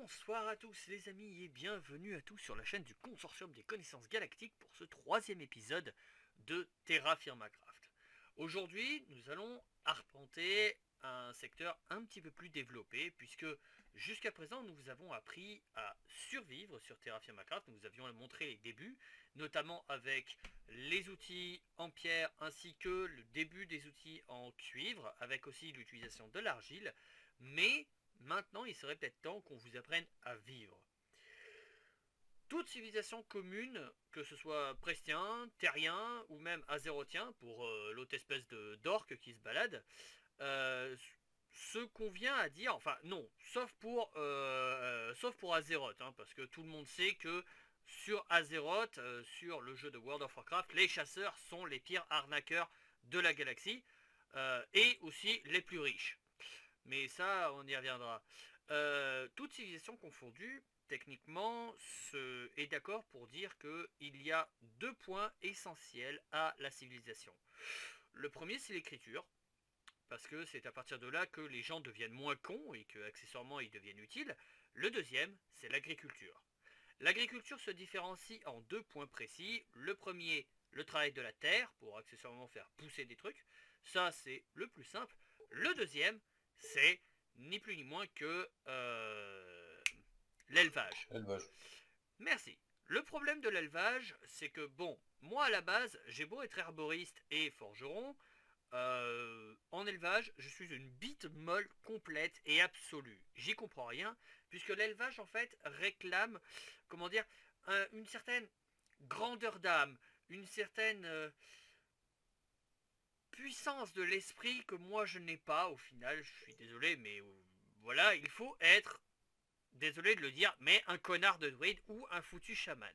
Bonsoir à tous les amis et bienvenue à tous sur la chaîne du Consortium des connaissances galactiques pour ce troisième épisode de Terra Firma Craft. Aujourd'hui, nous allons arpenter un secteur un petit peu plus développé puisque jusqu'à présent nous vous avons appris à survivre sur Terra Firma Craft. Nous vous avions montré les débuts, notamment avec les outils en pierre ainsi que le début des outils en cuivre, avec aussi l'utilisation de l'argile, mais maintenant, il serait peut-être temps qu'on vous apprenne à vivre. Toute civilisation commune, que ce soit prestien, terrien ou même azérotien, pour l'autre espèce d'orque qui se balade, euh, se convient à dire, enfin non, sauf pour Azeroth, hein, parce que tout le monde sait que sur Azeroth, sur le jeu de World of Warcraft, les chasseurs sont les pires arnaqueurs de la galaxie, et aussi les plus riches. Mais ça, on y reviendra. Toute civilisation confondue, techniquement, est d'accord pour dire qu'il y a deux points essentiels à la civilisation. Le premier, c'est l'écriture, parce que c'est à partir de là que les gens deviennent moins cons et que, accessoirement, ils deviennent utiles. Le deuxième, c'est l'agriculture. L'agriculture se différencie en deux points précis. Le premier, le travail de la terre, pour accessoirement faire pousser des trucs. Ça, c'est le plus simple. Le deuxième, c'est ni plus ni moins que l'élevage. Élevage. Merci. Le problème de l'élevage, c'est que, bon, moi à la base, j'ai beau être herboriste et forgeron, en élevage, je suis une bite molle complète et absolue. J'y comprends rien, puisque l'élevage, en fait, réclame, comment dire, une certaine grandeur d'âme, une certaine puissance de l'esprit que moi je n'ai pas, au final, je suis désolé, mais voilà, il faut être, désolé de le dire, mais un connard de druide ou un foutu chaman.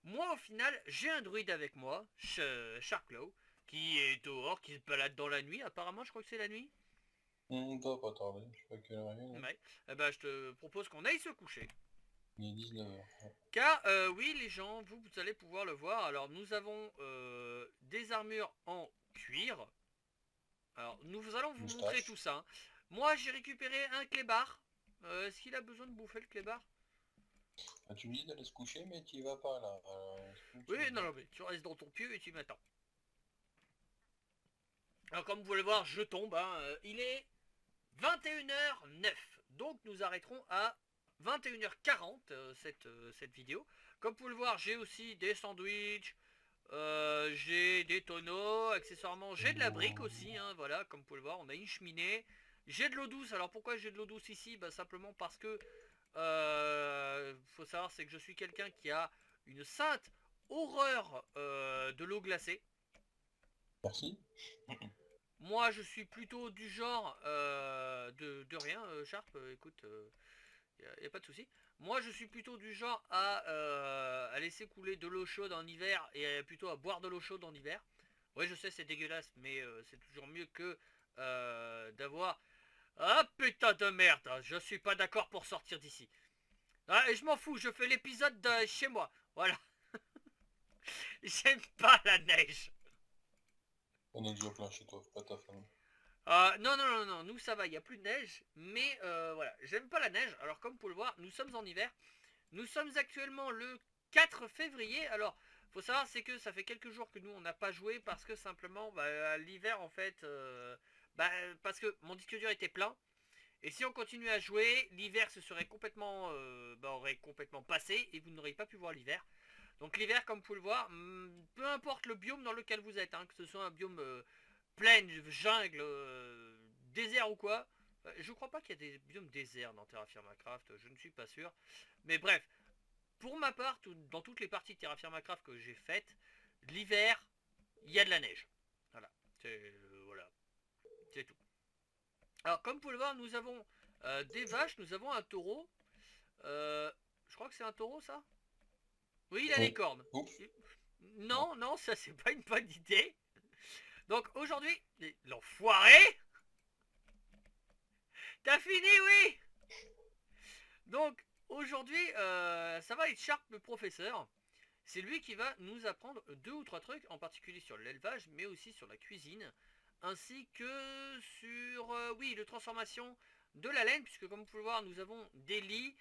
Moi, au final, j'ai un druide avec moi, Sharklow, qui est dehors, qui se balade dans la nuit. Apparemment, je crois que c'est la nuit. Ça va pas tarder, je sais pas quelle heure il est, là. Ouais. Eh ben, je te propose qu'on aille se coucher. Il est 19h. Ouais. Car, oui, les gens, vous allez pouvoir le voir. Alors, nous avons des armures en cuir. Alors, nous allons vous montrer tout Moustache. ça, hein. Moi, j'ai récupéré un clébard. Est-ce qu'il a besoin de bouffer le clébard? Ah, tu me dis d'aller se coucher, mais tu y vas pas là. Oui, non, non, mais tu restes dans ton pieu et tu m'attends. Alors, comme vous pouvez le voir, je tombe, hein. Il est 21h09. Donc nous arrêterons à 21h40 cette vidéo. Comme vous pouvez le voir, j'ai aussi des sandwichs, j'ai des tonneaux, accessoirement j'ai de la brique aussi, hein, voilà, comme vous pouvez le voir, on a une cheminée. J'ai de l'eau douce, alors pourquoi j'ai de l'eau douce ici? Bah, simplement parce que, faut savoir, c'est que je suis quelqu'un qui a une sainte horreur de l'eau glacée. Merci. Moi, je suis plutôt du genre de rien, Sharp. Écoute, y a pas de souci. Moi, je suis plutôt du genre à laisser couler de l'eau chaude en hiver et plutôt à boire de l'eau chaude en hiver. Oui, je sais, c'est dégueulasse, mais c'est toujours mieux que d'avoir. Ah putain de merde, je suis pas d'accord pour sortir d'ici. Ah, et je m'en fous, je fais l'épisode de chez moi. Voilà. J'aime pas la neige. On est déjà plein chez toi, pas ta femme. Non, non, non, non, nous ça va, il n'y a plus de neige, mais voilà, j'aime pas la neige. Alors comme vous pouvez le voir, nous sommes en hiver. Nous sommes actuellement le 4 février. Alors, faut savoir, c'est que ça fait quelques jours que nous on n'a pas joué parce que simplement, bah, l'hiver en fait, bah, parce que mon disque dur était plein. Et si on continue à jouer, l'hiver se serait complètement, bah, aurait complètement passé et vous n'auriez pas pu voir l'hiver. Donc l'hiver, comme vous pouvez le voir, peu importe le biome dans lequel vous êtes, hein, que ce soit un biome plaine, jungle, désert ou quoi. Je crois pas qu'il y a des biomes déserts dans Terra Firma Craft, je ne suis pas sûr. Mais bref, pour ma part, dans toutes les parties de Terra Firma Craft que j'ai faites, l'hiver, il y a de la neige. Voilà, voilà, c'est tout. Alors comme vous pouvez le voir, nous avons des vaches, nous avons un taureau. Je crois que c'est un taureau ça. Oui, il a des Oui. cornes. Oups. Non. Non, non, ça c'est pas une bonne idée. Donc aujourd'hui, l'enfoiré. T'as fini, oui. Donc aujourd'hui, ça va être Sharp le professeur. C'est lui qui va nous apprendre deux ou trois trucs, en particulier sur l'élevage, mais aussi sur la cuisine, ainsi que sur, oui, la transformation de la laine, puisque comme vous pouvez le voir, nous avons des lits.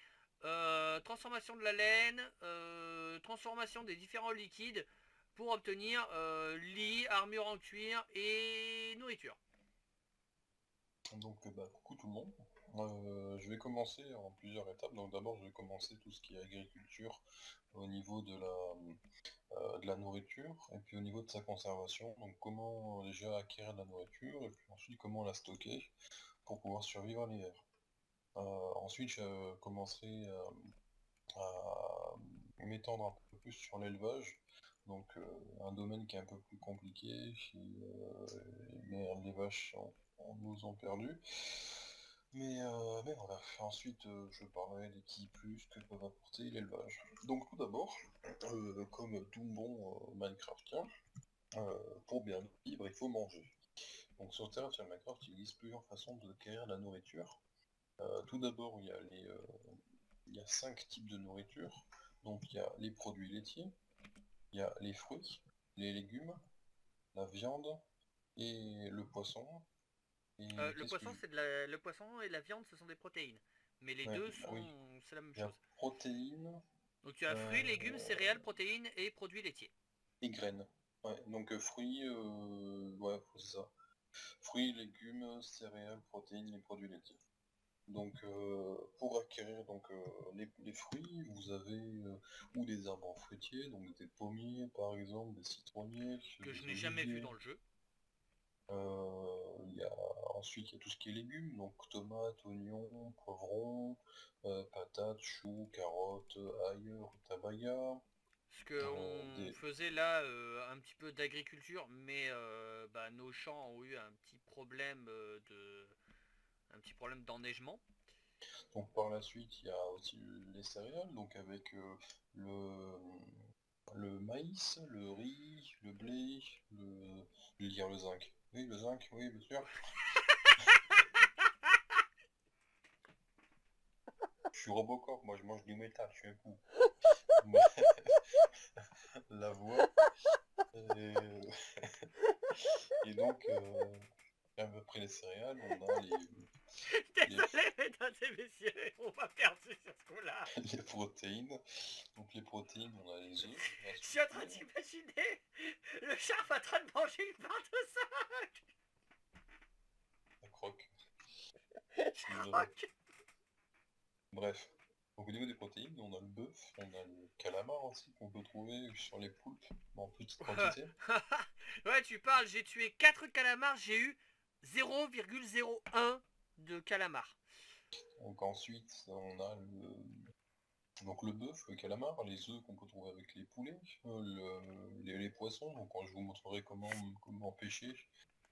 transformation de la laine, transformation des différents liquides pour obtenir lit, armure en cuir et nourriture. Donc coucou tout le monde. Je vais commencer en plusieurs étapes. Donc d'abord je vais commencer tout ce qui est agriculture au niveau de la nourriture et puis au niveau de sa conservation. Donc comment déjà acquérir de la nourriture et puis ensuite comment la stocker pour pouvoir survivre à l'hiver. Ensuite je commencerai à m'étendre un peu plus sur l'élevage. Donc un domaine qui est un peu plus compliqué, mais les vaches nous ont perdu. Mais voilà, ensuite je parlerai des petits plus que peuvent apporter l'élevage. Donc tout d'abord, comme tout bon Minecraftien, pour bien vivre, il faut manger. Donc sur Terra sur Minecraft, il existe plusieurs façons de acquérir la nourriture. Tout d'abord, il y a 5 types de nourriture. Donc il y a les produits laitiers, il y a les fruits, les légumes, la viande et le poisson. Et Le qu'est-ce que poisson, je... le poisson et la viande, ce sont des protéines. Mais les Ouais, deux ah oui, c'est la même il y a chose. protéines Donc tu as fruits, légumes, euh, céréales, protéines et produits laitiers. et graines. Ouais, donc fruits, ouais, c'est ça. Fruits, légumes, céréales, protéines et produits laitiers. Donc pour acquérir les fruits, vous avez ou des arbres fruitiers, donc des pommiers par exemple, des citronniers, Que je des n'ai jamais vu oliviers. dans le jeu. Il y a, ensuite il y a tout ce qui est légumes, donc tomates, oignons, poivrons, patates, choux, carottes, ail, rutabaga, Ce qu'on des... faisait là, un petit peu d'agriculture, mais nos champs ont eu un petit problème d'enneigement. Donc par la suite il y a aussi les céréales, donc avec le, le maïs, le riz, le blé, je veux dire le zinc. Oui, le zinc, oui, bien sûr. Je suis Robocop, moi je mange du métal, je suis un coup. Mais la voix. Et, et donc, après les céréales, on a les, Désolé, mesdames et messieurs, on m'a perdu sur ce coup-là. les protéines. Donc les protéines, on a les œufs, bien Je sûr. suis en train d'imaginer le charpe en train de manger une barre de ça. La croque. Je suis Je désolé. croque. Bref. Donc au niveau des protéines, on a le bœuf, on a le calamar aussi qu'on peut trouver sur les poulpes en petite quantité. Ouais, tu parles, j'ai tué 4 calamars, j'ai eu 0,01 de calamar. Donc ensuite, on a le bœuf, le calamar, les œufs qu'on peut trouver avec les poulets, les poissons. Donc quand je vous montrerai comment pêcher,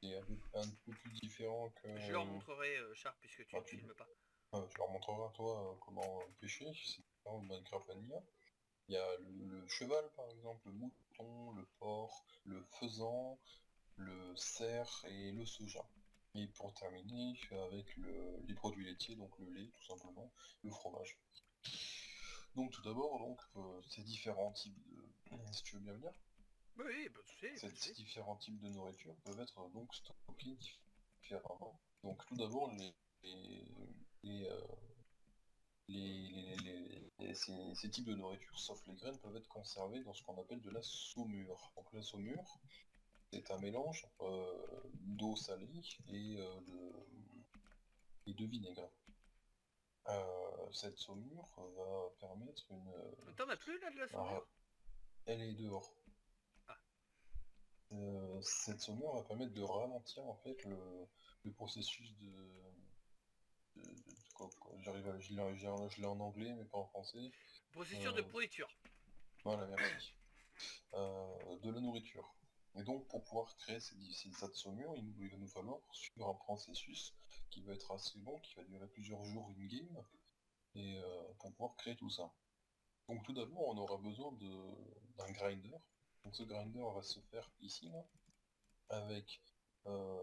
c'est un peu plus différent que... Je leur montrerai, Sharp, puisque tu bah, ne filmes pas. tu leur montreras toi comment pêcher, c'est différent de Minecraft Vanilla. Il y a le cheval par exemple, le mouton, le porc, le faisan, le cerf et le soja. Et pour terminer, avec les produits laitiers, donc le lait tout simplement, le fromage. Donc tout d'abord, ces différents types de... Si tu veux bien venir, Oui, pas de soucis, pas de ces soucis. différents types de nourriture peuvent être donc stockés différemment. Donc tout d'abord, les, euh, ces types de nourriture, sauf les graines, peuvent être conservés dans ce qu'on appelle de la saumure. Donc la saumure, c'est un mélange d'eau salée et de vinaigre. Cette saumure va permettre T'en as plus là de la un- saumure? elle est dehors. Ah, Cette saumure va permettre de ralentir en fait le processus je l'ai en anglais mais pas en français. processus de Euh, pourriture. voilà, merci. De la nourriture. Et donc pour pouvoir créer cette saumure, il va nous falloir suivre un processus qui va être assez long, qui va durer plusieurs jours in-game, et pour pouvoir créer tout ça. Donc tout d'abord, on aura besoin d'un grinder. Donc ce grinder va se faire ici, là, avec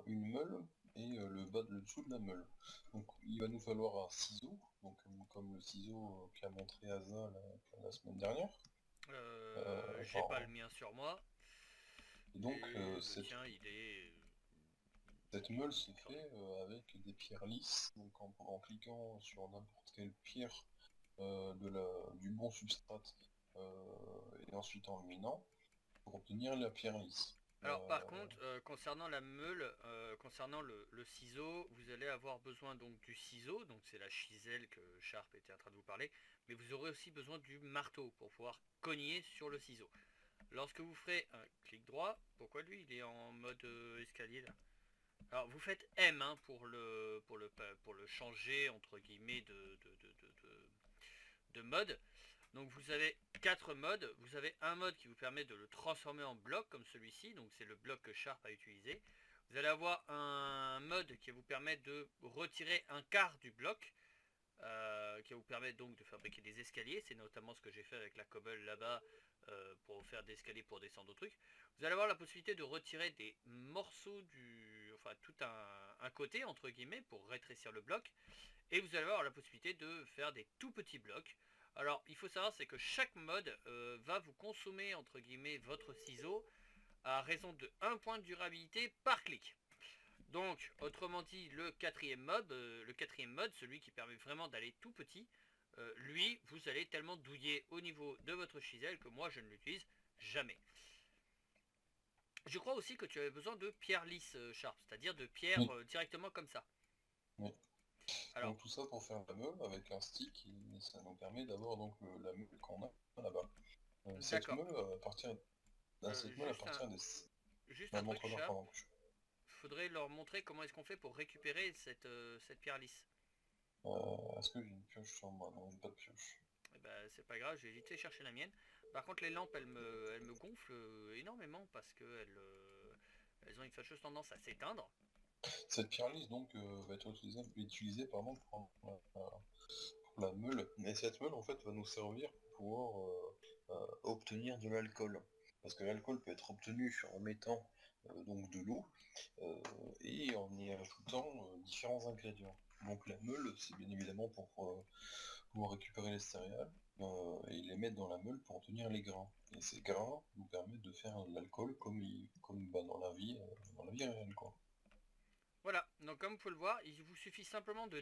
une meule et le dessous de la meule. Donc il va nous falloir un ciseau, donc comme le ciseau qu'a montré Asa la semaine dernière. J'ai pas Enfin, le mien sur moi. et donc Et le tien, il est cette meule se crevé. fait avec des pierres lisses. Donc en cliquant sur n'importe quelle pierre du bon substrat et ensuite en le minant pour obtenir la pierre lisse. Alors par contre, concernant la meule, concernant le ciseau, vous allez avoir besoin donc du ciseau, donc c'est la chiselle que Sharp était en train de vous parler, mais vous aurez aussi besoin du marteau pour pouvoir cogner sur le ciseau. Lorsque vous ferez un clic droit, pourquoi lui il est en mode escalier là? Alors vous faites M hein, pour le changer entre guillemets de mode. Donc vous avez 4 modes. Vous avez un mode qui vous permet de le transformer en bloc comme celui-ci. Donc c'est le bloc que Sharp a utilisé. Vous allez avoir un mode qui va vous permettre de retirer un quart du bloc. Qui va vous permettre donc de fabriquer des escaliers. C'est notamment ce que j'ai fait avec la cobble là-bas pour faire des escaliers pour descendre au truc. Vous allez avoir la possibilité de retirer des morceaux enfin tout un côté entre guillemets pour rétrécir le bloc. Et vous allez avoir la possibilité de faire des tout petits blocs. Alors il faut savoir c'est que chaque mode va vous consommer entre guillemets votre ciseau à raison de 1 point de durabilité par clic. Donc autrement dit le quatrième mode, celui qui permet vraiment d'aller tout petit, lui vous allez tellement douiller au niveau de votre chisel que moi je ne l'utilise jamais. Je crois aussi que tu avais besoin de pierres lisses Sharp, c'est-à-dire de pierres Oui, directement comme ça. oui. Alors Donc tout ça pour faire la meule avec un stick, et ça nous permet d'avoir donc la meule qu'on a là-bas. Cette d'accord. meule, cette meule Juste un appartient des... juste un La truc montre-leur Sharp. pendant que Faudrait leur montrer comment est-ce qu'on fait pour récupérer cette pierre lisse. Est-ce que j'ai une pioche sur moi? Non, j'ai pas de pioche. Eh ben, c'est pas grave, j'ai évité de chercher la mienne. Par contre, les lampes, elles me gonflent énormément parce que elles ont une fâcheuse tendance à s'éteindre. Cette pierre lisse donc va être utilisée pardon, pour la meule. Et cette meule en fait va nous servir pour pouvoir obtenir de l'alcool. Parce que l'alcool peut être obtenu en mettant donc de l'eau euh, et en y ajoutant différents ingrédients. Donc la meule, c'est bien évidemment pour pouvoir récupérer les céréales et les mettre dans la meule pour obtenir les grains. Et ces grains nous permettent de faire de l'alcool comme bah, dans la vie réelle quoi. Voilà, donc comme vous pouvez le voir, il vous suffit simplement de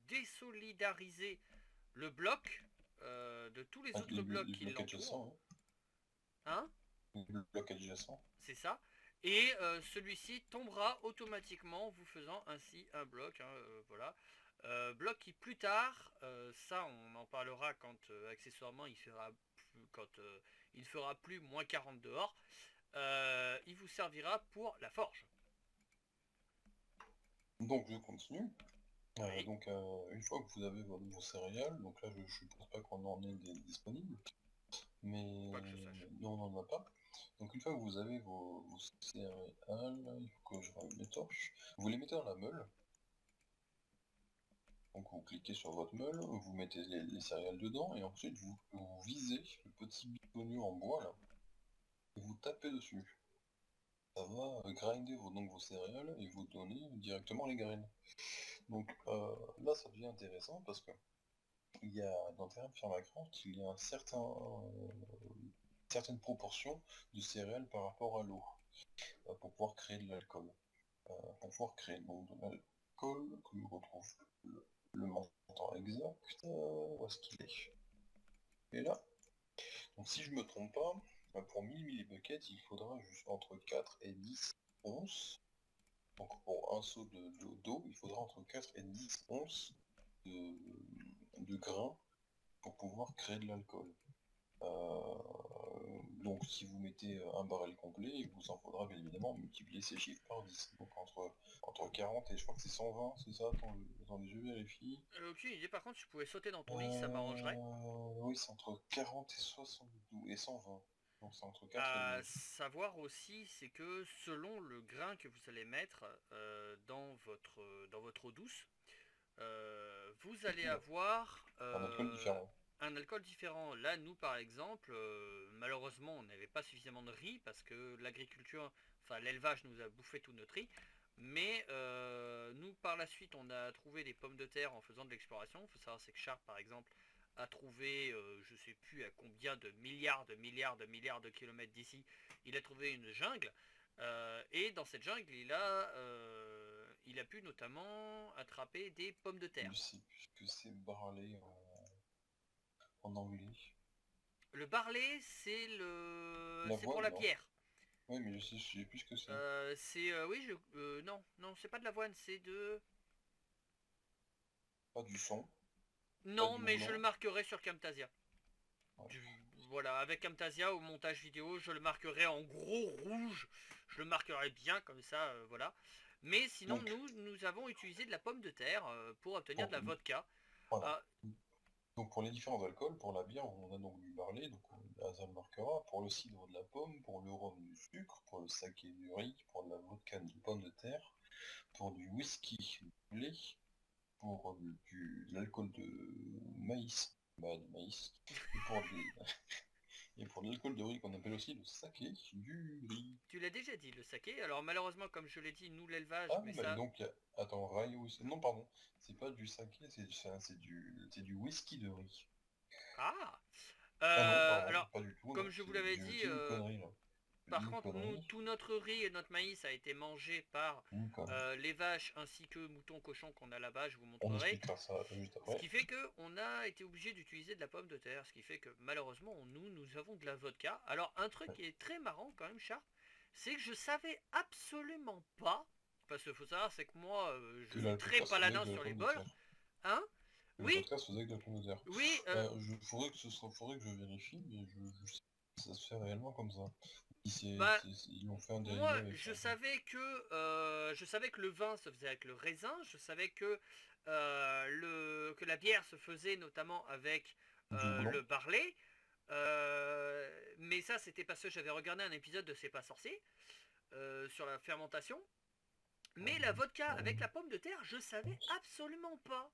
désolidariser le bloc de tous les Ah, autres blocs les qui blocs l'entourent. adjacents, Hein? hein. Les blocs adjacents. C'est ça. Et celui-ci tombera automatiquement, vous faisant ainsi un bloc. Hein, voilà. Bloc qui plus tard, ça on en parlera quand accessoirement quand il fera plus moins 40 dehors, il vous servira pour la forge. Donc je continue. Oui, Donc une fois que vous avez vos céréales, donc là je suppose pas qu'on en ait des disponibles, mais pas que je sache. non on n'en a pas. Donc une fois que vous avez vos céréales, il faut que je rallume mes torches, vous les mettez dans la meule, donc vous cliquez sur votre meule, vous mettez les céréales dedans, et ensuite vous visez le petit bitonio en bois là, et vous tapez dessus. Ça va grinder donc vos céréales et vous donner directement les graines. Donc là ça devient intéressant parce que il y a dans Terra Firmacraft, il y a certaine proportion de céréales par rapport à l'eau pour pouvoir créer de l'alcool. Pour pouvoir créer donc de l'alcool, que nous retrouve le montant exact, où est-ce qu'il est? Et là, donc si je me trompe pas, pour 1000 millibuckets, il faudra juste entre 4 et 10 onces. Donc pour un seau d'eau, il faudra entre 4 et 10 onces de, de grains pour pouvoir créer de l'alcool. Donc si vous mettez un baril complet, il vous en faudra bien évidemment multiplier ces chiffres par 10. Donc entre 40 et je crois que c'est 120, c'est ça? Attendez, je vérifie. Aucune idée, par contre, si je pouvais sauter dans ton lit, ça m'arrangerait. Oui, c'est entre 40 et 72 et 120. Donc c'est entre 4 et À 10. savoir aussi, c'est que selon le grain que vous allez mettre dans votre eau douce, vous allez Oula, avoir un alcool différent. un alcool différent. Là, nous, par exemple, malheureusement, on n'avait pas suffisamment de riz parce que l'agriculture, enfin l'élevage nous a bouffé tout notre riz. Mais nous, par la suite, on a trouvé des pommes de terre en faisant de l'exploration. Il faut savoir, c'est que Sharp, par exemple, a trouvé, je sais plus à combien de milliards, de kilomètres d'ici, il a trouvé une jungle. Et dans cette jungle, il a pu notamment attraper des pommes de Je terre. sais plus ce que c'est Barley. en anglais? Le barley, c'est c'est pour L'avoine, la non? bière. Oui, mais je sais plus ce que c'est. Oui, non, non, c'est pas de l'avoine, c'est de... Pas du son, pas Non, du mais je le houblon. marquerai sur Camtasia. Ouais. Voilà, avec Camtasia au montage vidéo, je le marquerai en gros rouge. Je le marquerai bien comme ça, voilà. Mais sinon, Donc, nous avons utilisé de la pomme de terre pour obtenir de pour, la vodka. voilà. Ah, Donc pour les différents alcools, pour la bière, on a donc du barley, donc Asa le marquera, pour le cidre de la pomme, pour le rhum du sucre, pour le saké du riz, pour la vodka de pomme de terre, pour du whisky du lait, pour de l'alcool de maïs, du maïs, et pour, des, et pour de l'alcool de riz qu'on appelle aussi le saké du riz. tu l'as déjà dit, le saké. Alors malheureusement, comme je l'ai dit, nous l'élevage, Ah, mais bah ça... donc, attends, rail aussi. Non, pardon, c'est pas du saké, c'est du whisky de riz. Ah Ah non, pardon, Alors, pas du tout, comme non, je vous l'avais je dit, dis une connerie là. Je dis par une contre, nous, connerie, tout notre riz et notre maïs a été mangé par une connerie. les vaches ainsi que moutons, cochons qu'on a là-bas, je vous On montrerai. expliquera ça juste Ce après. qui fait que on a été obligé d'utiliser de la pomme de terre, ce qui fait que malheureusement nous avons de la vodka. Alors un truc Ouais. qui est très marrant quand même, Char, c'est que je savais absolument pas, parce qu'il faut savoir c'est que moi je Que suis la très vodka se faisait paladin avec de la sur les pomme de bols, terre. hein. Que le Oui, vodka se faisait avec de la pomme de terre. oui, Faudrait que je vérifie, mais je sais que ça se fait réellement comme ça. bah Ils ont fait un moi dérivé avec ça. je savais que le vin se faisait avec le raisin, je savais que que la bière se faisait notamment avec Du le houblon. barley. Mais ça, c'était parce que j'avais regardé un épisode de C'est pas sorcier sur la fermentation. Mais la vodka avec la pomme de terre, je savais absolument pas.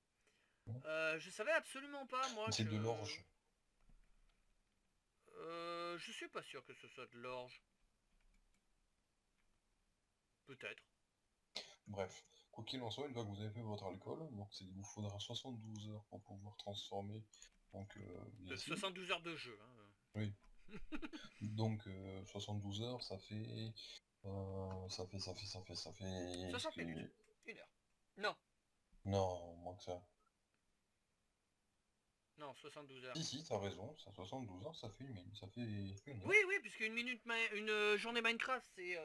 Je savais absolument pas, moi, C'est de que... l'orge. Je suis pas sûr que ce soit de l'orge. Peut-être. Bref, quoi qu'il en soit, une fois que vous avez fait votre alcool, donc il vous faudra 72 heures pour pouvoir transformer donc bien sûr. 72 heures de jeu. Hein. Oui. Donc 72 heures, ça fait. 60 minutes. Une heure. Non. Non, moins que ça. Non, 72 heures. Si, t'as raison, ça 72 heures, ça fait ça fait une Oui, heure. oui, puisque une journée Minecraft, c'est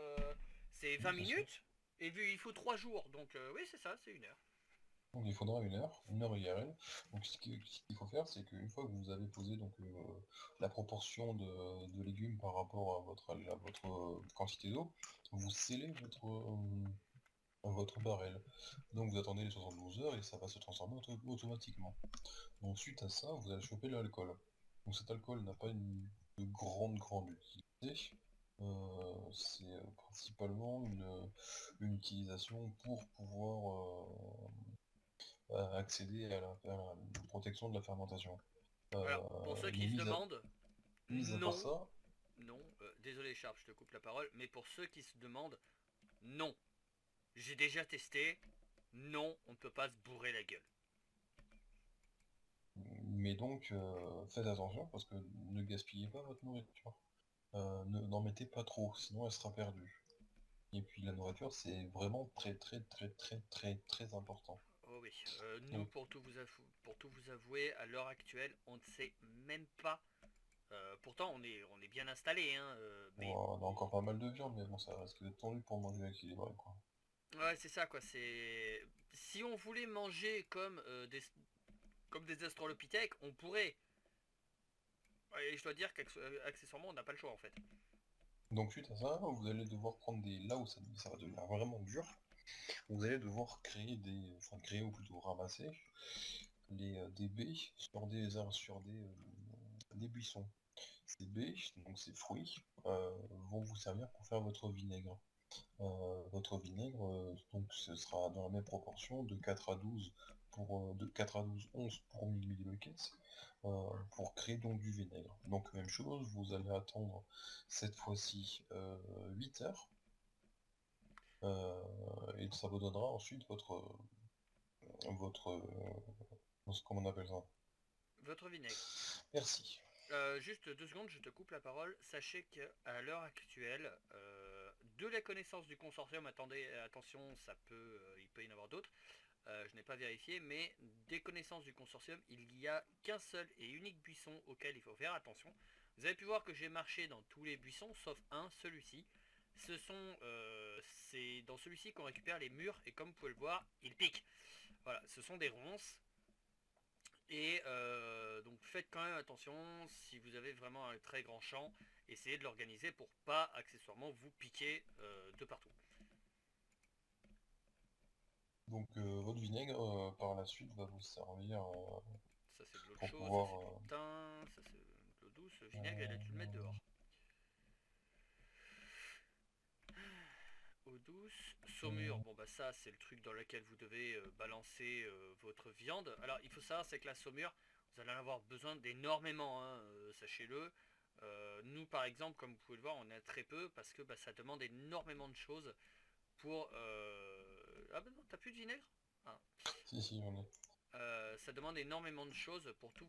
Oui, 20 bien sûr. minutes. Et vu il faut 3 jours. Donc oui, c'est ça, c'est une heure. Donc il faudra une heure IRL. Donc ce qu'il faut faire, c'est qu'une fois que vous avez posé donc la proportion de légumes par rapport à votre quantité d'eau, vous scellez votre barrel. Donc vous attendez les 72 heures et ça va se transformer automatiquement. Donc suite à ça, vous allez choper l'alcool. Donc cet alcool n'a pas de grande utilité. C'est principalement une utilisation pour pouvoir accéder à la protection de la fermentation. Alors, pour ceux Mais qui se demandent, mis à part non, ça, non, désolé Sharp, je te coupe la parole, mais pour ceux qui se demandent, non. J'ai déjà testé, non, on ne peut pas se bourrer la gueule. mais donc faites attention parce que ne gaspillez pas votre nourriture. N'en mettez pas trop, sinon elle sera perdue. Et puis la nourriture, c'est vraiment très important. Oh oui, nous, Donc, pour tout vous avouer, à l'heure actuelle, on ne sait même pas. Pourtant, on est bien installé, hein, mais on a encore pas mal de viande, mais bon, ça risque d'être tendu pour manger équilibré, quoi. ouais, c'est ça quoi. C'est si on voulait manger comme des australopithèques, on pourrait. Et je dois dire qu'accessoirement, on n'a pas le choix en fait. Donc suite à ça, vous allez devoir prendre là où ça va devenir vraiment dur, vous allez devoir créer ou plutôt ramasser des baies sur des buissons. Ces baies, donc ces fruits, vont vous servir pour faire votre vinaigre. Votre vinaigre, donc ce sera dans la même proportion de 4 à 12 de 4 à 12 onces pour 1000 millilitres pour créer donc du vinaigre. Donc même chose, vous allez attendre cette fois-ci 8 heures et ça vous donnera ensuite votre comment on appelle ça? Votre vinaigre. Merci. Juste 2 secondes, je te coupe la parole. Sachez qu'à l'heure actuelle, de la connaissance du consortium, attendez, attention, il peut y en avoir d'autres. Je n'ai pas vérifié, mais des connaissances du consortium, il n'y a qu'un seul et unique buisson auquel il faut faire attention. Vous avez pu voir que j'ai marché dans tous les buissons, sauf un, celui-ci. C'est dans celui-ci qu'on récupère les murs, et comme vous pouvez le voir, ils piquent. Voilà, ce sont des ronces. Et donc faites quand même attention, si vous avez vraiment un très grand champ, essayez de l'organiser pour pas accessoirement vous piquer de partout. Donc votre vinaigre par la suite va vous servir Ça c'est de l'eau pour chaude, ça c'est pouvoir... du thym, ça c'est de l'eau douce, le vinaigre et là tu le mets dehors. Eau douce, saumure, bon bah ça c'est le truc dans lequel vous devez balancer votre viande. Alors il faut savoir c'est que la saumure, vous allez en avoir besoin d'énormément, hein, sachez-le. Nous par exemple, comme vous pouvez le voir, on a très peu parce que bah, ça demande énormément de choses pour... Ah bah non, t'as plus de vinaigre? Ah. Si, j'en ai. Ça demande énormément de choses pour tout,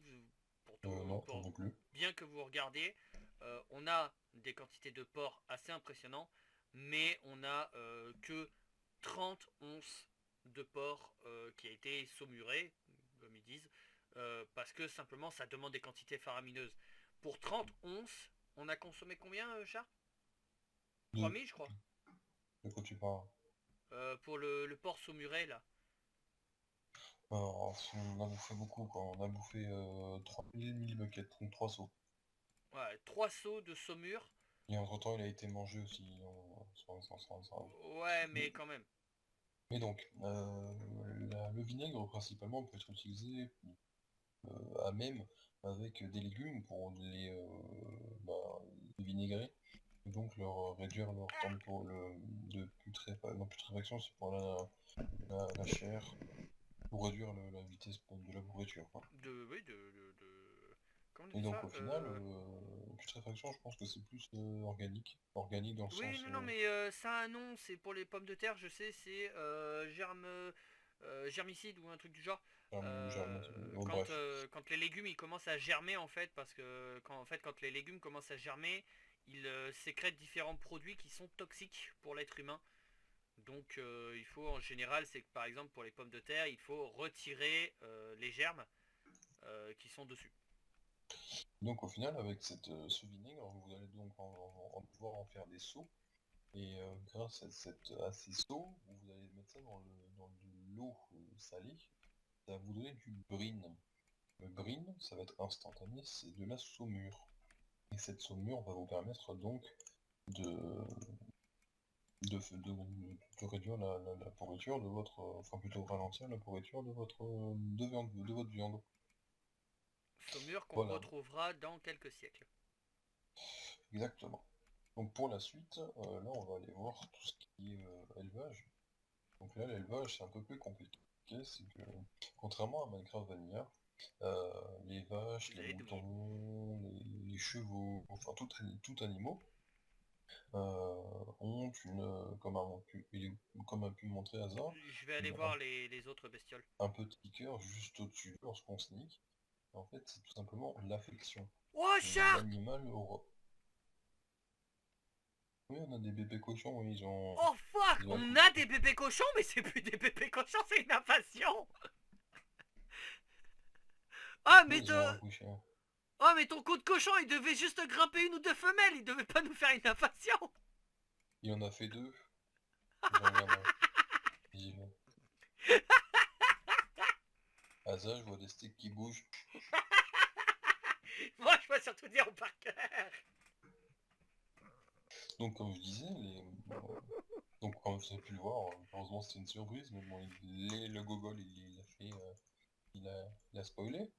Non, j'en pour ai plus. bien que vous regardiez. On a des quantités de porc assez impressionnantes, mais on a que 30 onces de porc qui a été saumuré, comme ils disent, parce que simplement ça demande des quantités faramineuses. Pour 30 onces, on a consommé combien, Char? Deux. 3000 je crois. De quoi tu parles? Pour le porc saumuré là. Alors, on a bouffé beaucoup, quoi. On a bouffé 3000 millibuckets, donc 3 seaux. Ouais, 3 seaux de saumure. Et entre-temps, il a été mangé aussi. Ouais, mais quand même. Mais donc, le vinaigre, principalement, peut être utilisé à même avec des légumes pour les vinaigrer. Et donc leur réduire leur temps de non, putréfaction, c'est pour la chair, pour réduire la vitesse de la pourriture, quoi. Oui, comment on Et dit donc ça au final, putréfaction, je pense que c'est plus organique. Organique dans le Oui, sens... non, non, mais ça a un nom, c'est pour les pommes de terre, je sais, c'est germicide ou un truc du genre. bref. Quand les légumes ils commencent à germer en fait, parce que quand les légumes commencent à germer, ils sécrètent différents produits qui sont toxiques pour l'être humain. Donc il faut en général, c'est que par exemple pour les pommes de terre, il faut retirer les germes qui sont dessus. Donc au final, avec ce vinaigre, vous allez donc pouvoir en faire des seaux. Et grâce à ces seaux, vous allez mettre ça dans de l'eau salée. Ça va vous donner du brine. Le brine, ça va être instantané, c'est de la saumure. Et cette saumure va vous permettre donc de, de réduire la pourriture de votre... enfin plutôt ralentir la pourriture de votre viande. Saumure qu'on Voilà, retrouvera dans quelques siècles. exactement. Donc pour la suite, là on va aller voir tout ce qui est élevage. Donc là l'élevage c'est un peu plus compliqué, c'est que contrairement à Minecraft Vanilla, les vaches, Vous les avez demandé. moutons, les chevaux, enfin tout animaux, ont comme a pu le montrer Hasard, Je vais aller voir les autres bestioles. un petit cœur juste au-dessus lorsqu'on sneak. En fait, c'est tout simplement l'affection. Oh, Shark! L'animal aura... Oui, on a des bébés cochons, oui, Oh, fuck! ils ont On accouché. a des bébés cochons, mais c'est plus des bébés cochons, c'est une invasion! Ah, Oui, mais ils ont accouché. oh, mais ton coup de cochon, il devait juste grimper une ou deux femelles, il devait pas nous faire une invasion! Il en a fait deux. J'en regarde. Vigilant. Ah ça, je vois des sticks qui bougent. Moi, je vais surtout dire par cœur. Donc comme je disais, donc comme vous avez pu le voir, heureusement c'était une surprise, mais bon, le gogol il a fait, il a spoilé.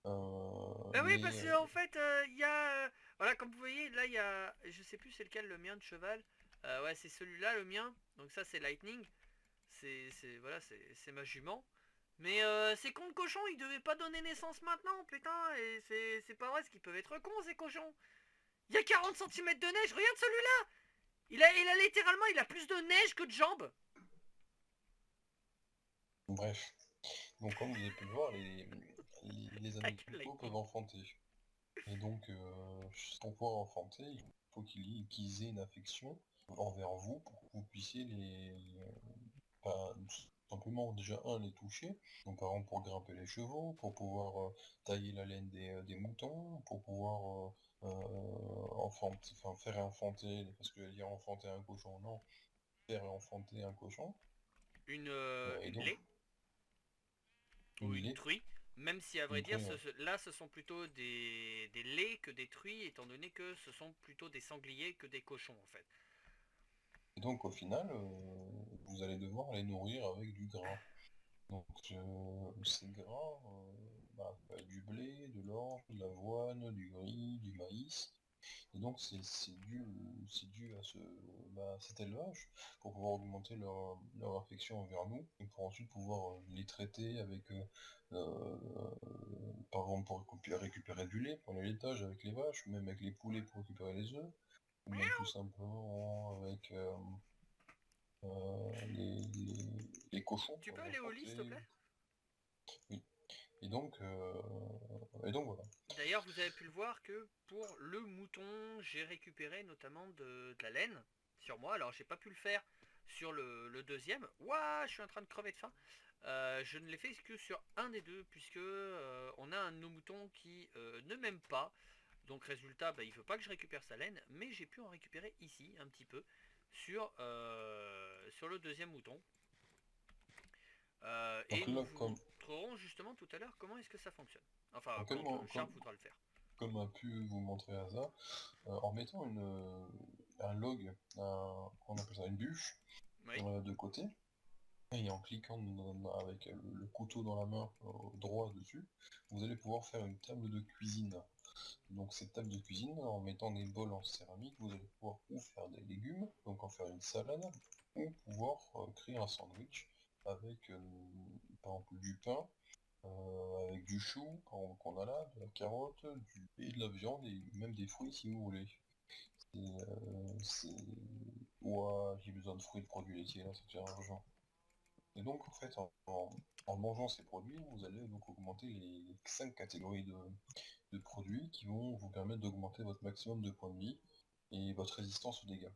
Bah oui, Les, parce qu'en fait, il y a... voilà, comme vous voyez, là, il y a... Je sais plus c'est lequel, le mien de cheval. Ouais, c'est celui-là, le mien. Donc ça, c'est Lightning. Voilà, c'est ma jument. Mais ces cons de cochons, ils devaient pas donner naissance maintenant, putain. Et c'est pas vrai, ce qu'ils peuvent être cons, ces cochons. Il y a 40 cm de neige, regarde celui-là. Il a littéralement, il a plus de neige que de jambes. bref, donc comme vous avez pu le voir, les Ta gueule, animaux peuvent Lightning. enfanter. Et donc, pour pouvoir enfanter, il faut qu'ils aient une affection envers vous pour que vous puissiez enfin, simplement déjà les toucher, donc par exemple pour grimper les chevaux, pour pouvoir tailler la laine des moutons, pour pouvoir faire enfanter, parce que dire enfanter un cochon, non, faire enfanter un cochon, et Une donc lait ou une une lait, truie, même si à vrai une dire, truie, ouais. là ce sont plutôt des laits que des truies, étant donné que ce sont plutôt des sangliers que des cochons en fait. Et donc au final, vous allez devoir les nourrir avec du grain. Donc ces grains, ça peut être du blé, de l'orge, de l'avoine, du riz, du maïs. Et donc c'est dû à cet élevage pour pouvoir augmenter leur affection envers nous et pour ensuite pouvoir les traiter avec, par exemple pour récupérer du lait pour le laitage avec les vaches, ou même avec les poulets pour récupérer les œufs, ou même tout simplement avec les cochons Tu pour peux les aller au lit s'il te apporter. plaît? Oui. Et donc voilà. D'ailleurs, vous avez pu le voir que pour le mouton, j'ai récupéré notamment de la laine sur moi. Alors, j'ai pas pu le faire sur le deuxième. Ouah, je suis en train de crever de faim. Je ne l'ai fait que sur un des deux, puisque on a un de nos moutons qui ne m'aime pas. Donc, résultat, bah, il veut pas que je récupère sa laine, mais j'ai pu en récupérer ici un petit peu sur le deuxième mouton. Et Donc nous là, vous montrerons justement tout à l'heure comment est-ce que ça fonctionne. Enfin, donc quand comme, Sharp comme, voudra le faire. comme a pu vous montrer Asa, en mettant un log, on appelle ça une bûche, Oui. de côté, et en cliquant avec le couteau dans la main droit dessus, vous allez pouvoir faire une table de cuisine. Donc cette table de cuisine, en mettant des bols en céramique, vous allez pouvoir ou faire des légumes, donc en faire une salade, ou pouvoir créer un sandwich avec par exemple du pain, avec du chou qu'on a là, de la carotte, et de la viande, et même des fruits si vous voulez. C'est... Ouah, j'ai besoin de fruits et de produits laitiers, là, c'est déjà argent. Et donc, en fait, en mangeant ces produits, vous allez donc augmenter les 5 catégories de produits qui vont vous permettre d'augmenter votre maximum de points de vie et votre résistance aux dégâts.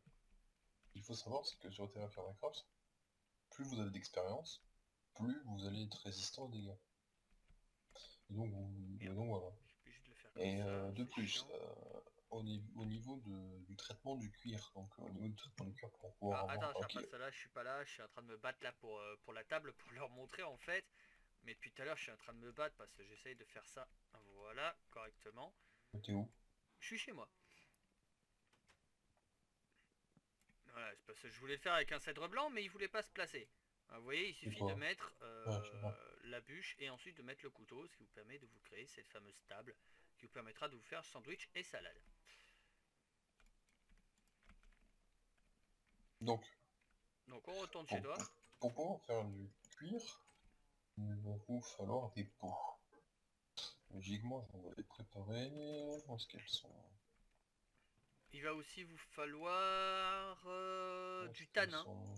Ce qu'il faut savoir, c'est que sur Terraform Minecraft, plus vous avez d'expérience, plus vous allez être résistant aux dégâts. Et Merde. donc voilà. Je suis obligé de le faire comme Et ça, de c'est plus, chiant. au niveau du traitement du cuir, donc au niveau du traitement du cuir pour Ah, pouvoir attends, avoir... ça Ok, passe là, je suis pas là, je suis en train de me battre là pour la table pour leur montrer en fait. Mais depuis tout à l'heure, je suis en train de me battre parce que j'essaye de faire ça, voilà, correctement. t'es où? Je suis chez moi. Voilà, c'est parce que je voulais le faire avec un cèdre blanc, mais il voulait pas se placer. Vous voyez, il C'est suffit de quoi? mettre Ah, je sais pas. la bûche et ensuite de mettre le couteau, ce qui vous permet de vous créer cette fameuse table qui vous permettra de vous faire sandwich et salade. Donc, Donc on retourne chez pour, toi. pour, pour pouvoir faire du cuir, il va vous falloir des peaux. Logiquement, j'en vais préparer. Où est-ce qu'elles sont? Il va aussi vous falloir Où est-ce du qu'elles tanin. sont?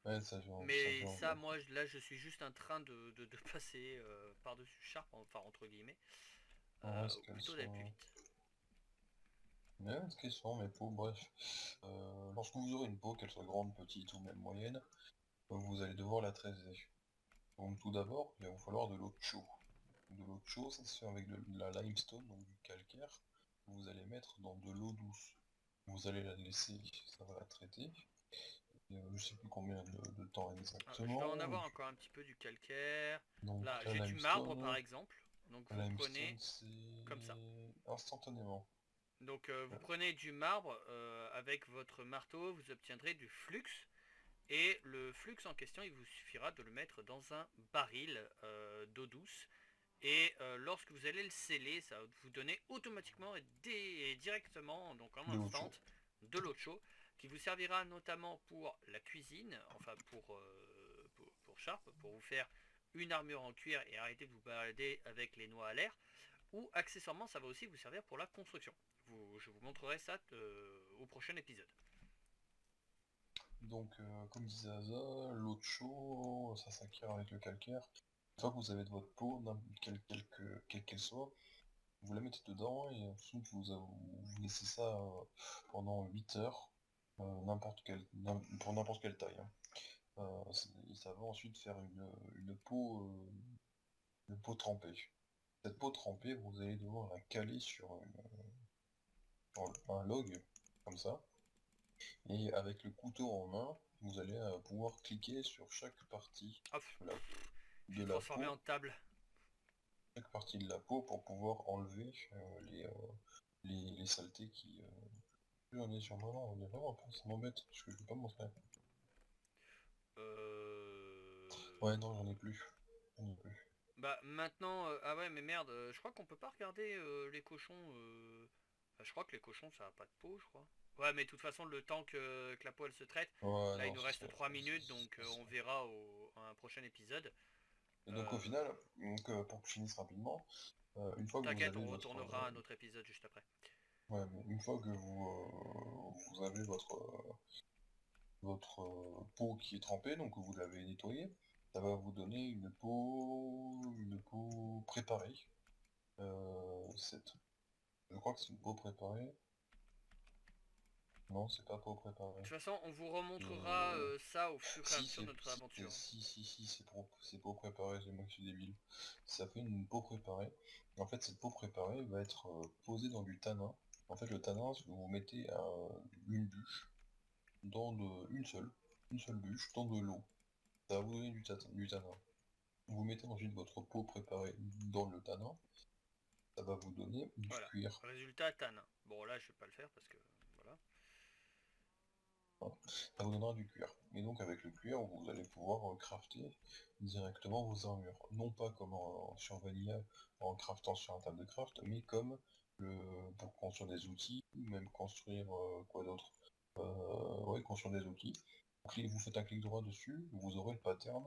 Ouais, ça Mais j'en ça, veux. moi, là, je suis juste en train de passer par-dessus Sharp, enfin, entre guillemets, Où est-ce ou qu'elles plutôt d'aller plus sont? vite. Mais où est-ce qu'elles sont mes peaux? Bref. Lorsque vous aurez une peau, qu'elle soit grande, petite ou même moyenne, vous allez devoir la tresser. Donc tout d'abord, il va vous falloir de l'eau de chaux. De l'eau de chaux, ça se fait avec de la limestone, donc du calcaire. Vous allez mettre dans de l'eau douce. Vous allez la laisser, ça va la traiter. Et, je sais plus combien de temps Ah, je dois en exactement. avoir encore un petit peu du calcaire. Donc Là, la j'ai du marbre, par limestone, exemple. Donc la vous limestone prenez comme ça. c'est instantanément. Donc Euh, vous prenez du marbre avec votre marteau, vous obtiendrez du flux. Et le flux en question, il vous suffira de le mettre dans un baril d'eau douce. Et lorsque vous allez le sceller, ça va vous donner automatiquement et directement, donc en de l'eau de instant, chaux. de l'eau de chaud, qui vous servira notamment pour la cuisine, enfin pour Sharp, pour vous faire une armure en cuir et arrêter de vous balader avec les noix à l'air, ou accessoirement ça va aussi vous servir pour la construction. Je vous montrerai ça au prochain épisode. Donc, comme disait Asa, l'eau de chaux, ça s'acquiert avec le calcaire. Une fois que vous avez de votre peau, quelle qu'elle soit, vous la mettez dedans et ensuite vous laissez ça pendant 8 heures, pour n'importe quelle taille, hein. Ça va ensuite faire une peau trempée. Cette peau trempée, vous allez devoir la caler sur un log, comme ça. Et avec le couteau en main, vous allez pouvoir cliquer sur chaque partie Hop, de la, je de l'ai la transformé en peau, table. chaque partie de la peau pour pouvoir enlever les saletés qui... J'en ai sur moi, non, on est vraiment pas, ça m'embête, parce que je vais pas me montrer. Ouais, non, j'en ai plus. J'en ai plus. Bah maintenant, ah ouais mais merde, je crois qu'on peut pas regarder les cochons. Enfin, je crois que les cochons ça a pas de peau, je crois. Ouais mais de toute façon le temps que la peau elle se traite, Ouais, là il non, nous ce reste serait... 3 minutes donc on verra à un prochain épisode. Et donc au Euh, final, pour que je finisse rapidement, une fois que vous T'inquiète, avez on votre... retournera à un autre épisode juste après. ouais, mais une fois que vous avez votre peau qui est trempée, donc vous l'avez nettoyée, ça va vous donner une peau préparée. Je crois que c'est une peau préparée. Non, c'est pas peau De préparée. toute façon, on vous remontrera Et... ça au fur et à Si, mesure de notre aventure. si, c'est peau préparée, c'est moi qui suis débile. Ça fait une peau préparée. En fait, cette peau préparée va être posée dans du tanin. En fait, le tanin, vous mettez une bûche une seule bûche dans de l'eau. Ça va vous donner du tanin. Vous mettez ensuite votre peau préparée dans le tanin, ça va vous donner du Voilà. cuir. Résultat, Tan. Bon là je vais pas le faire parce que voilà. Hein. Ça vous donnera du cuir. Et donc avec le cuir, vous allez pouvoir crafter directement vos armures. Non pas comme sur Vanilla, en craftant sur un table de craft, mais comme pour construire des outils, ou même construire quoi d'autre ouais, construire des outils. Vous faites un clic droit dessus, vous aurez le pattern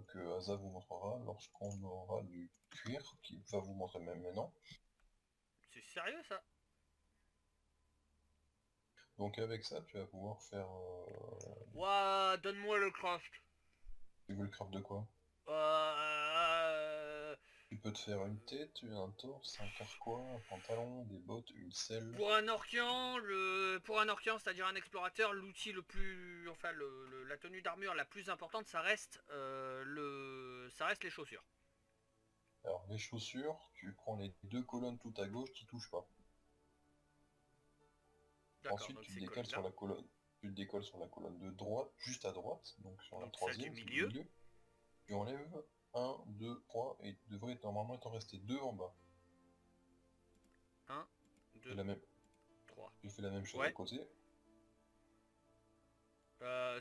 que Asa vous montrera lorsqu'on aura du cuir, qui va vous montrer même maintenant. C'est sérieux ça? Donc avec ça, tu vas pouvoir faire... Ouah, donne-moi le craft. tu veux le craft de quoi? Euh, Tu peux te faire une tête, un torse, un carquois, un pantalon, des bottes, une selle. pour un Orkian, c'est-à-dire un explorateur, l'outil le plus, enfin la tenue d'armure la plus importante, ça reste les chaussures. Alors les chaussures, tu prends les deux colonnes tout à gauche qui touchent pas. D'accord, Ensuite donc tu te ces décales sur colonnes-là, la colonne. Tu te décolles sur la colonne de droite, juste à droite, donc sur la donc celle du troisième, celle du milieu, milieu. Tu enlèves un, deux, trois, et il devrait normalement t'en rester deux en bas. un, Et deux, la même, trois. tu fais la même chose à Ouais. côté.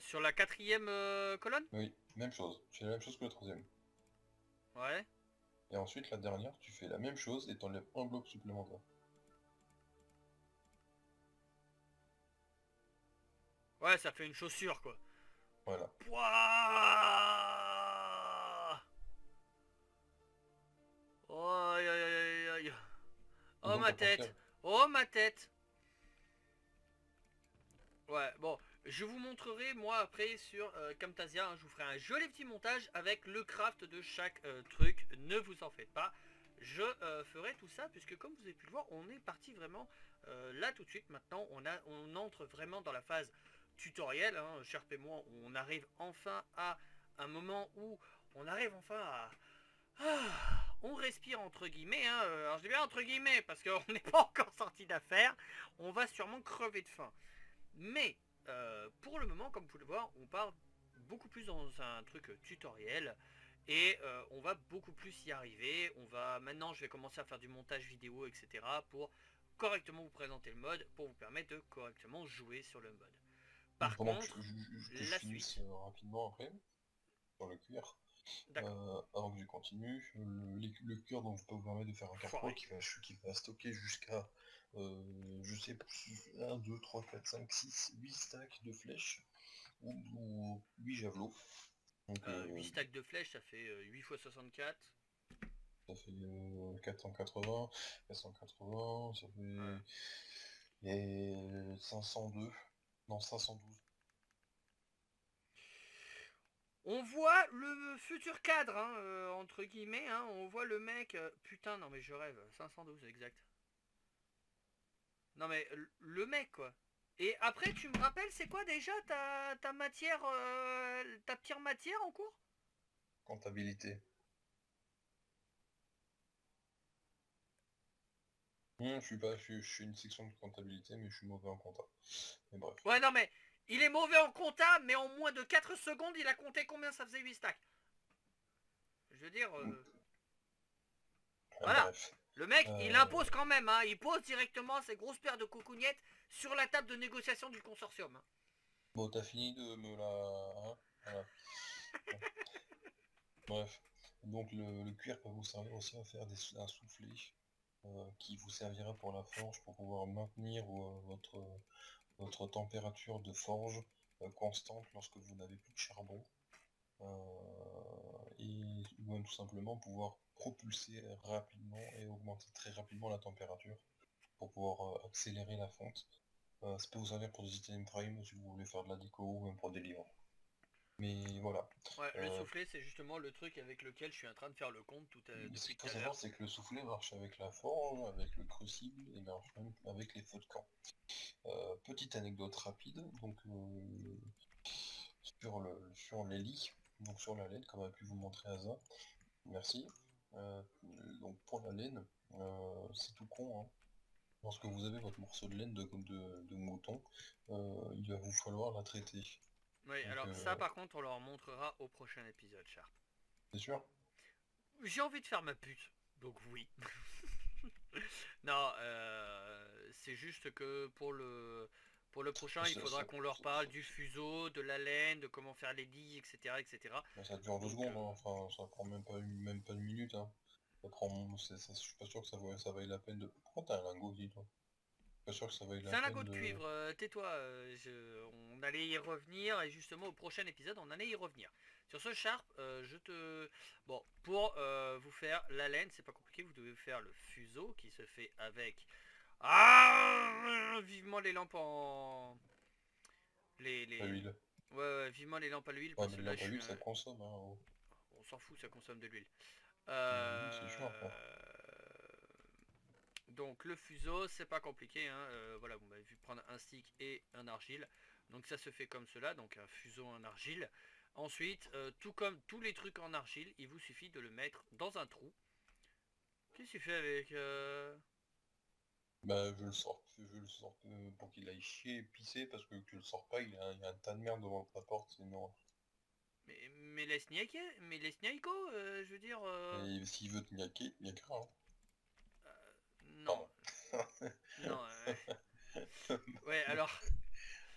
Sur la quatrième colonne. Oui, même chose. Tu fais la même chose que la troisième. Ouais. Et ensuite, la dernière, tu fais la même chose et t'enlèves un bloc supplémentaire. Ouais, ça fait une chaussure quoi. Voilà. Pouah. Oh, aïe, aïe, aïe, aïe. Et Oh donc ma à partir... tête. Oh ma tête. Ouais, bon, je vous montrerai moi après sur Camtasia, hein, je vous ferai un joli petit montage avec le craft de chaque truc, ne vous en faites pas. Je ferai tout ça puisque comme vous avez pu le voir, on est parti vraiment là tout de suite. Maintenant, on entre vraiment dans la phase tutoriel, hein, Sherp et moi, on arrive enfin à un moment où on arrive enfin à... on respire entre guillemets, hein, alors je dis bien entre guillemets parce qu'on n'est pas encore sorti d'affaire, on va sûrement crever de faim. Mais pour le moment, comme vous pouvez le voir, on part beaucoup plus dans un truc tutoriel et on va beaucoup plus y arriver. Maintenant, je vais commencer à faire du montage vidéo, etc. pour correctement vous présenter le mode, pour vous permettre de correctement jouer sur le mode. Par Pendant contre, que je la finisse suite. rapidement après, sur le cuir, D'accord. avant que je continue, le cuir donc peut vous permettre de faire un carquois Foiré. qui va stocker jusqu'à, je sais plus, 1, 2, 3, 4, 5, 6, 8 stacks de flèches, ou 8 javelots. Donc 8 stacks de flèches, ça fait 8 x 64. ça fait 480, 480, ça Voilà. fait et 502, non 512. On voit le futur cadre, hein, entre guillemets, hein, on voit le mec... putain, non mais je rêve, 512, exact. Non mais le mec quoi. Et après, tu me rappelles, c'est quoi déjà ta matière, ta pire matière en cours? Comptabilité. Je suis une section de comptabilité, mais je suis mauvais en compta. Mais bref. Ouais, non, mais il est mauvais en compta, mais en moins de 4 secondes, il a compté combien ça faisait 8 stacks. Je veux dire, voilà. Bref. Le mec, il Euh, impose quand même, hein. Il pose directement ses grosses paires de coucougnettes sur la table de négociation du consortium, hein. Bon, t'as fini de me la... hein, voilà. Bref. Donc le cuir peut vous servir aussi à faire un soufflet qui vous servira pour la forge, pour pouvoir maintenir votre température de forge constante lorsque vous n'avez plus de charbon. Ou même tout simplement pouvoir propulser rapidement et augmenter très rapidement la température pour pouvoir accélérer la fonte. Ça peut vous servir pour des items prime si vous voulez faire de la déco ou même pour des livres. Mais voilà. Ouais, le Euh, soufflet, c'est justement le truc avec lequel je suis en train de faire le compte Ce depuis qu'il tout faut à savoir, l'heure. c'est que le soufflet marche avec la forge, avec le crucible et marche même avec les feux de camp. Petite anecdote rapide, donc sur les lits, donc sur la laine, comme a pu vous montrer Asa, merci. Euh, donc pour la laine, c'est tout con, hein. Lorsque vous avez votre morceau de laine de mouton, il va vous falloir la traiter. Oui, Donc, alors ça par contre, on leur montrera au prochain épisode, Sharp. c'est sûr. J'ai envie de faire ma pute, donc oui. Non, c'est juste que pour le prochain, il Ça, faudra ça- qu'on leur ça- parle ça- du fuseau, de la laine, de comment faire les lits, etc. etc. ça dure 2 Donc, secondes, hein. Enfin, ça prend même pas une minute, hein. Je suis pas sûr que ça vaille la peine de... Pourquoi t'as un lingot, dis toi? Je suis pas sûr que ça vaille la c'est un lingot peine de de... cuivre, tais-toi. On allait y revenir, et justement au prochain épisode, on allait y revenir. Sur ce, Sharp, je te... Bon, pour vous faire la laine, c'est pas compliqué, vous devez faire le fuseau qui se fait avec... Ah, vivement les lampes en... à les... l'huile. Ouais, ouais, vivement les lampes à l'huile, Ouais, parce mais que les là, lampes je à suis... huile, ça consomme, hein. Oh. On s'en fout, ça consomme de l'huile. Oui, c'est sûr, frère. Donc le fuseau, c'est pas compliqué, hein. Voilà, vous m'avez vu prendre un stick et un argile. Donc ça se fait comme cela, donc un fuseau en argile. Ensuite, tout comme tous les trucs en argile, il vous suffit de le mettre dans un trou. Qu'est-ce que tu fais avec... Bah, je le sors pour qu'il aille chier et pisser, parce que tu le sors pas, il y a un tas de merde devant ta porte, c'est non. Mais laisse niaquer, mais laisse niaiko, je veux dire... Et s'il veut te niaquer, niaquera, hein. Non, Pardon. non... Ouais, alors...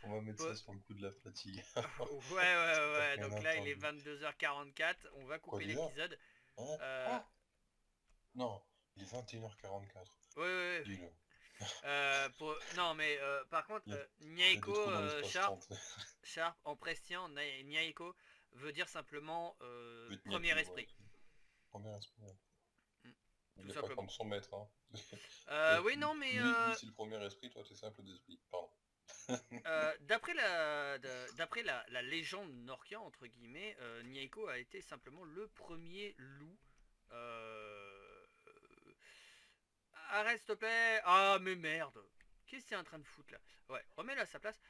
On va mettre ça peu- sur le coup de la fatigue. Ouais, ouais, T'as ouais, rien donc là il est entendu. 22h44, on va Quoi couper déjà? l'épisode. Hein? Euh, Quoi? Non, il est 21h44. ouais, ouais, ouais. Dis-le. Non, mais par contre, Il y a des Niaiko, trous dans Sharp, l'espace-temps. Sharp en prestien, Niaiko veut dire simplement Je vais te premier niaquer, voilà. esprit. Premier esprit, ouais. Mm, Il tout est pas comme simplement. son maître, hein. Oui, non, mais Lui c'est le premier esprit, toi t'es simple d'esprit. Pardon. d'après la légende Norkia, entre guillemets, Niaiko a été simplement le premier loup. Arrête, s'il te plaît. Ah, mais merde. Qu'est-ce que c'est en train de foutre là? Ouais, remets-le à sa place.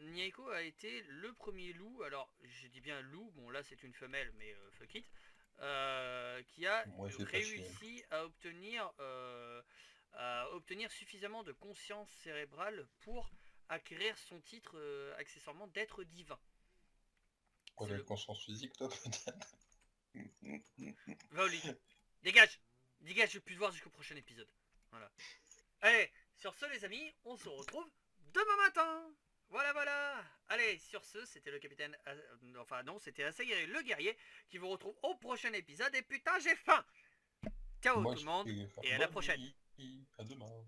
Niaiko a été le premier loup. Alors, je dis bien loup. Bon, là, c'est une femelle, mais fuck it. Qui a Moi il fait pas chier. réussi à obtenir suffisamment de conscience cérébrale pour acquérir son titre accessoirement d'être divin. Quoi, C'est de la le... conscience physique, toi, peut-être? Va au lit. Dégage. Dégage, je vais plus te voir jusqu'au prochain épisode. Voilà. Allez, sur ce les amis, on se retrouve demain matin. Voilà, voilà. Allez, sur ce, c'était le capitaine... enfin non, c'était Asagiri le guerrier qui vous retrouve au prochain épisode. Et putain, j'ai faim. Ciao Moi tout le monde je vais faire et à la bonne prochaine. nuit. À demain.